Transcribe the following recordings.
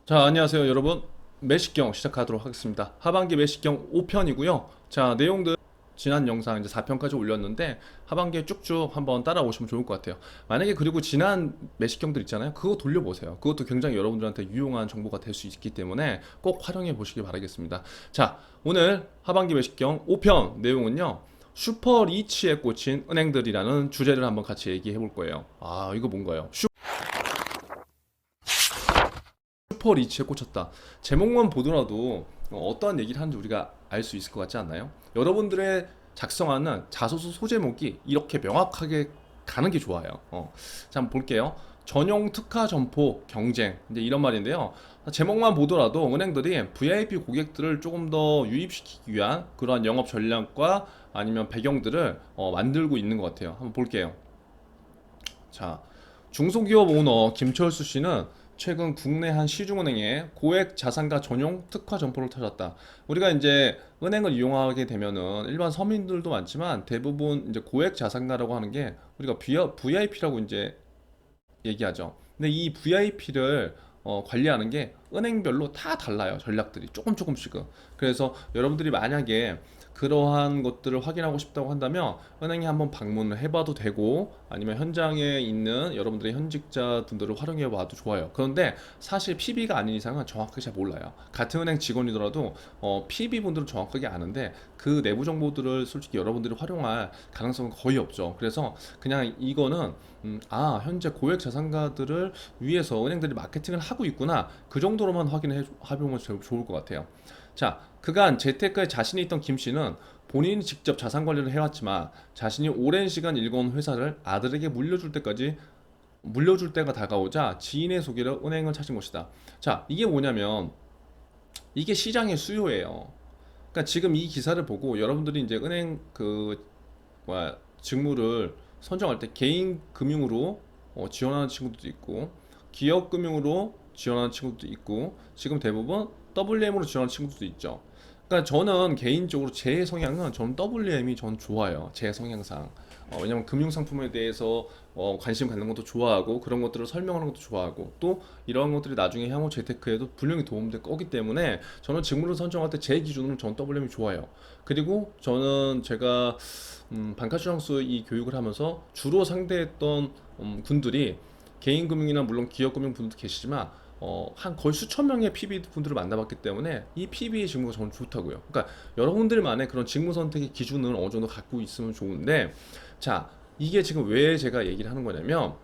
자, 안녕하세요, 여러분. 매식경 시작하도록 하겠습니다. 하반기 매식경 5편이고요. 자, 내용들 지난 영상 이제 4편까지 올렸는데 하반기에 쭉쭉 한번 따라오시면 좋을 것 같아요. 만약에 그리고 지난 매식경들 있잖아요. 그거 돌려보세요. 그것도 굉장히 여러분들한테 유용한 정보가 될 수 있기 때문에 꼭 활용해 보시기 바라겠습니다. 자, 오늘 하반기 매식경 5편 내용은요. 슈퍼 리치에 꽂힌 은행들이라는 주제를 한번 같이 얘기해 볼 거예요. 아, 이거 뭔가요? 슈퍼 리치에 꽂혔다. 제목만 보더라도 어떠한 얘기를 하는지 우리가 알 수 있을 것 같지 않나요? 여러분들의 작성하는 자소서 소제목이 이렇게 명확하게 가는 게 좋아요. 자, 한번 볼게요. 전용 특화 점포 경쟁 이제 이런 말인데요. 제목만 보더라도 은행들이 VIP 고객들을 조금 더 유입시키기 위한 그러한 영업 전략과 아니면 배경들을 만들고 있는 것 같아요. 한번 볼게요. 자, 중소기업 오너 김철수 씨는 최근 국내 한 시중은행에 고액 자산가 전용 특화 점포를 터졌다. 우리가 이제 은행을 이용하게 되면은 일반 서민들도 많지만 대부분 이제 고액 자산가라고 하는 게 우리가 VIP라고 이제 얘기하죠. 근데 이 VIP를 관리하는 게 은행별로 다 달라요. 전략들이 조금씩은. 그래서 여러분들이 만약에 그러한 것들을 확인하고 싶다고 한다면 은행에 한번 방문을 해봐도 되고 아니면 현장에 있는 여러분들의 현직자 분들을 활용해 봐도 좋아요. 그런데 사실 PB가 아닌 이상은 정확하게 잘 몰라요. 같은 은행 직원이더라도 PB 분들은 정확하게 아는데 그 내부 정보들을 솔직히 여러분들이 활용할 가능성은 거의 없죠. 그래서 그냥 이거는 현재 고액 자산가들을 위해서 은행들이 마케팅을 하고 있구나. 그 정도로만 확인해 보면 좋을 것 같아요. 자, 그간 재테크에 자신이 있던 김 씨는 본인이 직접 자산 관리를 해왔지만 자신이 오랜 시간 일궈온 회사를 아들에게 물려줄 때가 다가오자 지인의 소개로 은행을 찾은 것이다. 자, 이게 뭐냐면 이게 시장의 수요예요. 그러니까 지금 이 기사를 보고 여러분들이 이제 은행 직무를 선정할 때 개인 금융으로 지원하는 친구들도 있고 기업 금융으로 지원하는 친구들도 있고 지금 대부분 WM으로 지원하는 친구들도 있죠. 그러니까 저는 개인적으로 제 성향은 저는 WM이 전 좋아요. 제 성향상. 왜냐면 금융 상품에 대해서 관심 갖는 것도 좋아하고 그런 것들을 설명하는 것도 좋아하고 또 이런 것들이 나중에 향후 재테크에도 분명히 도움될 거기 때문에 저는 직무를 선정할 때 제 기준으로는 전 WM이 좋아요. 그리고 저는 제가 반카슈랑스 이 교육을 하면서 주로 상대했던 군들이 개인 금융이나 물론 기업 금융 분들도 계시지만 한 거의 수천 명의 PB 분들을 만나봤기 때문에 이 PB의 직무가 저는 좋다고요. 그러니까 여러분들만의 그런 직무 선택의 기준을 어느 정도 갖고 있으면 좋은데, 자, 이게 지금 왜 제가 얘기를 하는 거냐면,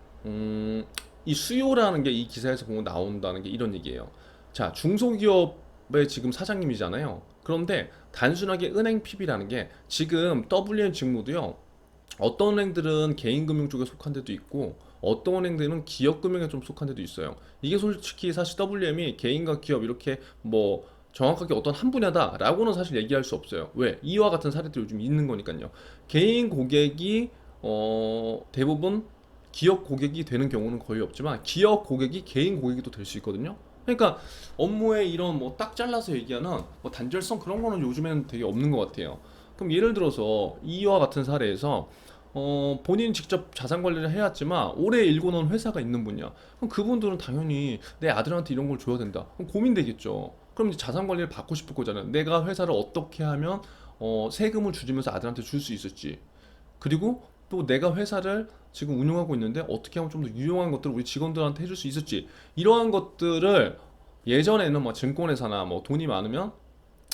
이 수요라는 게 이 기사에서 보면 나온다는 게 이런 얘기예요. 자, 중소기업의 지금 사장님이잖아요. 그런데 단순하게 은행 PB라는 게 지금 WM 직무도요. 어떤 은행들은 개인금융 쪽에 속한 데도 있고 어떤 은행들은 기업금융에 좀 속한 데도 있어요. 이게 솔직히 사실 WM이 개인과 기업 이렇게 뭐 정확하게 어떤 한 분야다라고는 사실 얘기할 수 없어요. 왜? 이와 같은 사례들이 요즘 있는 거니까요. 개인 고객이 대부분 기업 고객이 되는 경우는 거의 없지만 기업 고객이 개인 고객이 또 될 수 있거든요. 그러니까 업무에 이런 뭐 딱 잘라서 얘기하는 뭐 단절성 그런 거는 요즘에는 되게 없는 것 같아요. 그럼 예를 들어서 이와 같은 사례에서 본인 직접 자산 관리를 해왔지만 오래 일궈 놓은 회사가 있는 분이야. 그럼 그분들은 당연히 내 아들한테 이런 걸 줘야 된다. 그럼 고민되겠죠. 그럼 이제 자산 관리를 받고 싶을 거잖아요. 내가 회사를 어떻게 하면 세금을 줄이면서 아들한테 줄 수 있을지. 그리고 또 내가 회사를 지금 운영하고 있는데 어떻게 하면 좀 더 유용한 것들을 우리 직원들한테 해줄 수 있을지. 이러한 것들을 예전에는 뭐 증권회사나 뭐 돈이 많으면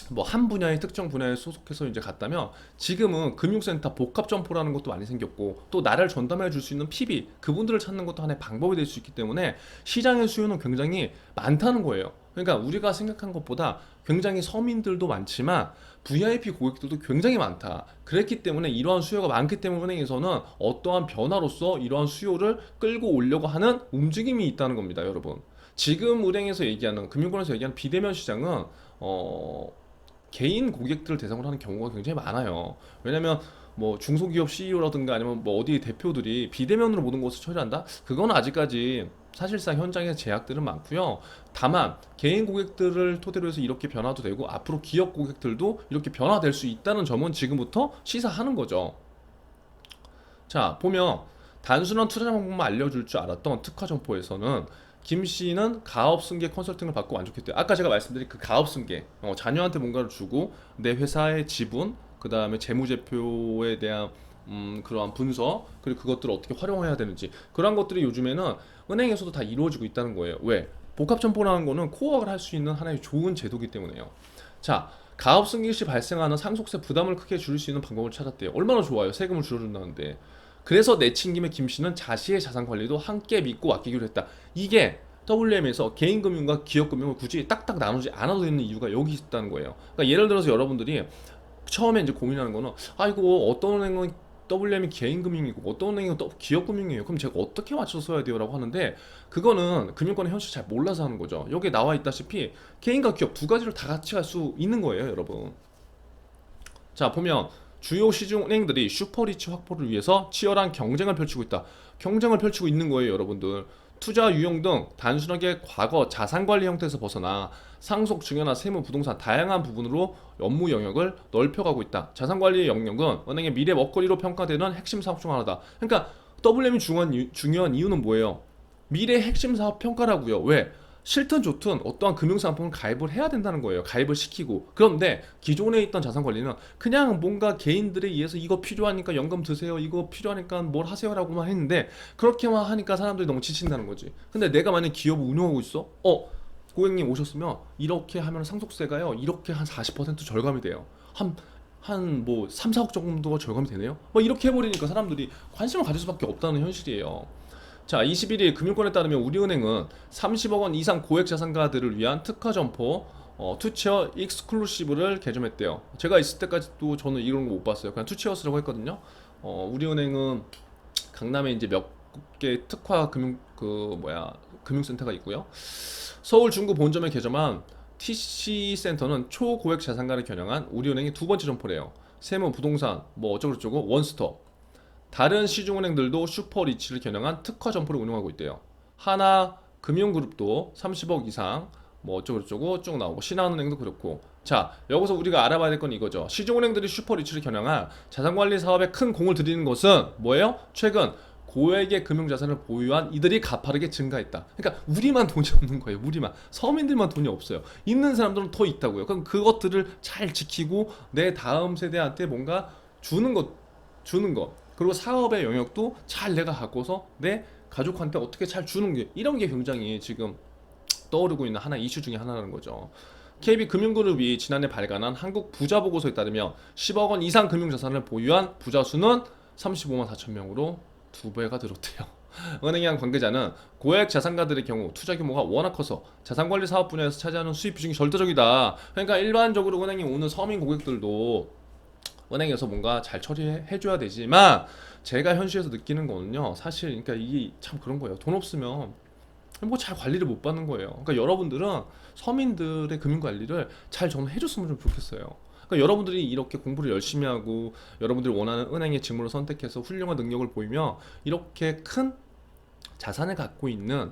뭐 한 분야의 특정 분야에 소속해서 이제 갔다면 지금은 금융센터 복합 점포라는 것도 많이 생겼고 또 나를 전담해 줄 수 있는 PB 그분들을 찾는 것도 하나의 방법이 될 수 있기 때문에 시장의 수요는 굉장히 많다는 거예요. 그러니까 우리가 생각한 것보다 굉장히 서민들도 많지만 VIP 고객들도 굉장히 많다. 그랬기 때문에 이러한 수요가 많기 때문에 은행에서는 어떠한 변화로서 이러한 수요를 끌고 오려고 하는 움직임이 있다는 겁니다, 여러분. 지금 은행에서 얘기하는 금융권에서 얘기하는 비대면 시장은 개인 고객들을 대상으로 하는 경우가 굉장히 많아요. 왜냐면 뭐 중소기업 CEO라든가 아니면 뭐 어디 대표들이 비대면으로 모든 것을 처리한다? 그건 아직까지 사실상 현장에 제약들은 많고요. 다만 개인 고객들을 토대로 해서 이렇게 변화도 되고 앞으로 기업 고객들도 이렇게 변화될 수 있다는 점은 지금부터 시사하는 거죠. 자, 보면 단순한 투자 방법만 알려줄 줄 알았던 특화 점포에서는 김 씨는 가업 승계 컨설팅을 받고 만족했대요. 아까 제가 말씀드린 그 가업 승계, 자녀한테 뭔가를 주고 내 회사의 지분, 그 다음에 재무제표에 대한 그러한 분석, 그리고 그것들을 어떻게 활용해야 되는지, 그런 것들이 요즘에는 은행에서도 다 이루어지고 있다는 거예요. 왜? 복합점포라는 거는 코어를 할 수 있는 하나의 좋은 제도이기 때문에요. 자, 가업 승계 시 발생하는 상속세 부담을 크게 줄일 수 있는 방법을 찾았대요. 얼마나 좋아요. 세금을 줄여준다는데. 그래서 내친 김에 김 씨는 자신의 자산 관리도 함께 믿고 맡기기로 했다. 이게 WM에서 개인금융과 기업금융을 굳이 딱딱 나누지 않아도 되는 이유가 여기 있다는 거예요. 그러니까 예를 들어서 여러분들이 처음에 이제 고민하는 거는 이거 어떤 은행은 WM이 개인금융이고 어떤 은행은 또 기업금융이에요. 그럼 제가 어떻게 맞춰서 써야 돼요? 라고 하는데 그거는 금융권의 현실 잘 몰라서 하는 거죠. 여기에 나와 있다시피 개인과 기업 두 가지를 다 같이 갈 수 있는 거예요, 여러분. 자, 보면 주요 시중은행들이 슈퍼리치 확보를 위해서 치열한 경쟁을 펼치고 있다. 경쟁을 펼치고 있는 거예요, 여러분들. 투자 유형 등 단순하게 과거 자산관리 형태에서 벗어나 상속 증여나 세무 부동산 다양한 부분으로 업무 영역을 넓혀가고 있다. 자산관리의 영역은 은행의 미래 먹거리로 평가되는 핵심 사업 중 하나다. 그러니까 WM이 중요한 이유는 뭐예요? 미래 핵심 사업 평가라고요. 왜? 싫든 좋든 어떠한 금융상품을 가입을 해야 된다는 거예요. 가입을 시키고. 그런데 기존에 있던 자산관리는 그냥 뭔가 개인들에 의해서 이거 필요하니까 연금 드세요. 이거 필요하니까 뭘 하세요라고만 했는데 그렇게만 하니까 사람들이 너무 지친다는 거지. 근데 내가 만약 기업을 운영하고 있어? 고객님 오셨으면 이렇게 하면 상속세가요. 이렇게 한 40% 절감이 돼요. 한 뭐 3, 4억 정도가 절감이 되네요. 뭐 이렇게 해버리니까 사람들이 관심을 가질 수밖에 없다는 현실이에요. 자, 21일 금융권에 따르면 우리은행은 30억 원 이상 고액 자산가들을 위한 특화 점포 투체어 익스클루시브를 개점했대요. 제가 있을 때까지도 저는 이런 거 못 봤어요. 그냥 투체어스라고 했거든요. 우리은행은 강남에 이제 몇 개 특화 금융센터가 있고요. 서울 중구 본점에 개점한 TC 센터는 초고액 자산가를 겨냥한 우리은행의 두 번째 점포래요. 세무, 부동산, 뭐 어쩌고저쩌고 원스톱. 다른 시중은행들도 슈퍼리치를 겨냥한 특화 점포를 운영하고 있대요. 하나 금융그룹도 30억 이상 뭐 어쩌고저쩌고 쭉 나오고 신한은행도 그렇고. 자, 여기서 우리가 알아봐야 될 건 이거죠. 시중은행들이 슈퍼리치를 겨냥한 자산관리 사업에 큰 공을 들이는 것은 뭐예요? 최근 고액의 금융자산을 보유한 이들이 가파르게 증가했다. 그러니까 우리만 돈이 없는 거예요. 우리만. 서민들만 돈이 없어요. 있는 사람들은 더 있다고요. 그럼 그것들을 잘 지키고 내 다음 세대한테 뭔가 주는 것. 그리고 사업의 영역도 잘 내가 갖고서 내 가족한테 어떻게 잘 주는 게, 이런 게 굉장히 지금 떠오르고 있는 하나 이슈 중에 하나라는 거죠. KB금융그룹이 지난해 발간한 한국 부자 보고서에 따르면 10억 원 이상 금융자산을 보유한 부자 수는 35만 4천 명으로 2배가 늘었대요. 은행의 한 관계자는 고액 자산가들의 경우 투자 규모가 워낙 커서 자산관리 사업 분야에서 차지하는 수입 비중이 절대적이다. 그러니까 일반적으로 은행에 오는 서민 고객들도 은행에서 뭔가 잘 처리해줘야 되지만, 제가 현실에서 느끼는 거는요, 사실 그러니까 이게 참 그런 거예요. 돈 없으면 뭐 잘 관리를 못 받는 거예요. 그러니까 여러분들은 서민들의 금융 관리를 잘 저는 해줬으면 좀 좋겠어요. 그러니까 여러분들이 이렇게 공부를 열심히 하고 여러분들이 원하는 은행의 직무를 선택해서 훌륭한 능력을 보이면 이렇게 큰 자산을 갖고 있는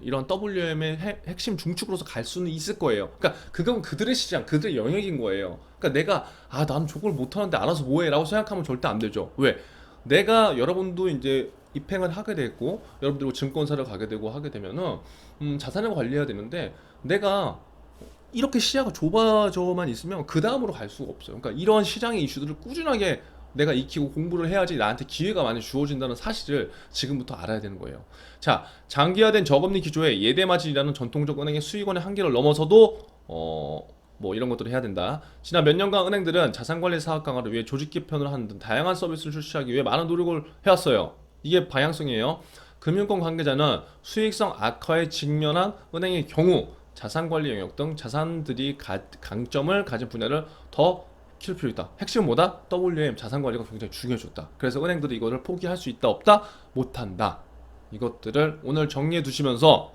이런 WM의 핵심 중축으로서 갈 수는 있을 거예요. 그러니까 그건 그들의 시장, 그들의 영역인 거예요. 그러니까 내가 나는 저걸 못하는데 알아서 뭐해라고 생각하면 절대 안 되죠. 왜? 내가 여러분도 이제 입행을 하게 되고 여러분들이 증권사를 가게 되고 하게 되면은 자산을 관리해야 되는데 내가 이렇게 시야가 좁아져만 있으면 그 다음으로 갈 수가 없어요. 그러니까 이런 시장의 이슈들을 꾸준하게 내가 익히고 공부를 해야지 나한테 기회가 많이 주어진다는 사실을 지금부터 알아야 되는 거예요. 자, 장기화된 저금리 기조에 예대마진이라는 전통적 은행의 수익원의 한계를 넘어서도 뭐 이런 것들을 해야 된다. 지난 몇 년간 은행들은 자산관리 사업 강화를 위해 조직 개편을 하는 등 다양한 서비스를 출시하기 위해 많은 노력을 해왔어요. 이게 방향성이에요. 금융권 관계자는 수익성 악화에 직면한 은행의 경우 자산관리 영역 등 자산들이 강점을 가진 분야를 더 키울 필요 있다. 핵심은 뭐다? WM 자산관리가 굉장히 중요해졌다. 그래서 은행들이 이거를 포기할 수 있다 없다? 못한다. 이것들을 오늘 정리해 두시면서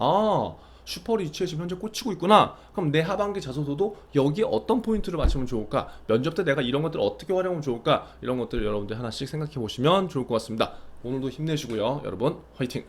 슈퍼리치에 지금 현재 꽂히고 있구나. 그럼 내 하반기 자소서도 여기에 어떤 포인트를 맞추면 좋을까? 면접 때 내가 이런 것들을 어떻게 활용하면 좋을까? 이런 것들을 여러분들 하나씩 생각해 보시면 좋을 것 같습니다. 오늘도 힘내시고요. 여러분 화이팅!